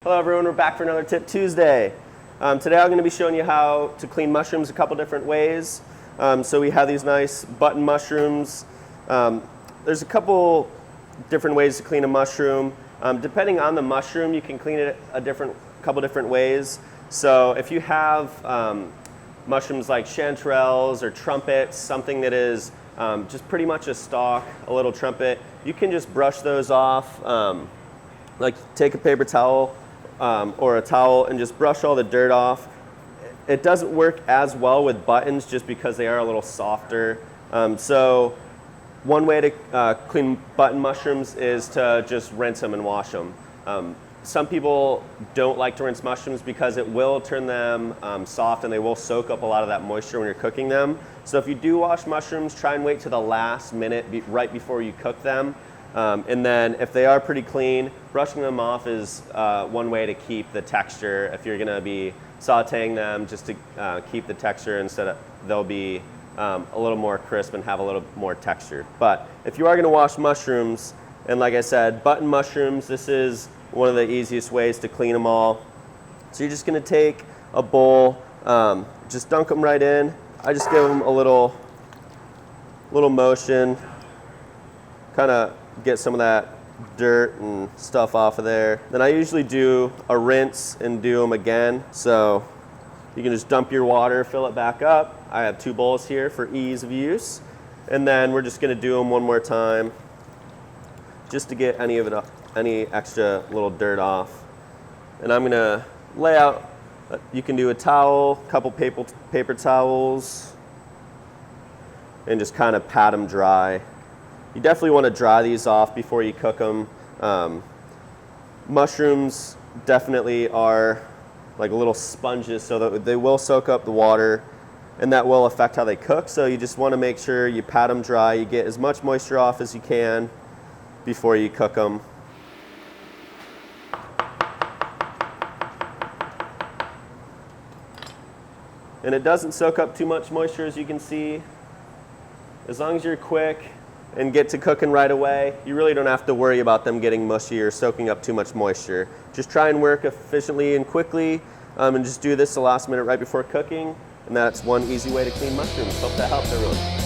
Hello everyone, we're back for another Tip Tuesday. Today I'm going to be showing you how to clean mushrooms a couple different ways. So we have these nice button mushrooms. There's a couple different ways to clean a mushroom. Depending on the mushroom, you can clean it a couple different ways. So if you have mushrooms like chanterelles or trumpets, something that is just pretty much a stalk, a little trumpet, you can just brush those off. Like take a paper towel or a towel and just brush all the dirt off. It doesn't work as well with buttons just because they are a little softer. So one way to clean button mushrooms is to just rinse them and wash them. Some people don't like to rinse mushrooms because it will turn them soft and they will soak up a lot of that moisture when you're cooking them. So if you do wash mushrooms, try and wait to the last minute right before you cook them. And then if they are pretty clean, brushing them off is one way to keep the texture. If you're gonna be sauteing them, just to keep the texture they'll be a little more crisp and have a little more texture. But if you are gonna wash mushrooms, and like I said, button mushrooms, this is one of the easiest ways to clean them all. So you're just gonna take a bowl, just dunk them right in. I just give them a little motion, kind of get some of that dirt and stuff off of there. Then I usually do a rinse and do them again. So you can just dump your water, fill it back up. I have 2 bowls here for ease of use. And then we're just gonna do them one more time just to get any extra little dirt off. And I'm gonna lay out, you can do a towel, a couple paper towels, and just kind of pat them dry. You definitely want to dry these off before you cook them. Mushrooms definitely are like little sponges, so that they will soak up the water and that will affect how they cook. So you just want to make sure you pat them dry, you get as much moisture off as you can before you cook them. And it doesn't soak up too much moisture, as you can see. As long as you're quick and get to cooking right away, you really don't have to worry about them getting mushy or soaking up too much moisture. Just try and work efficiently and quickly, and just do this the last minute right before cooking, and that's one easy way to clean mushrooms. Hope that helps everyone.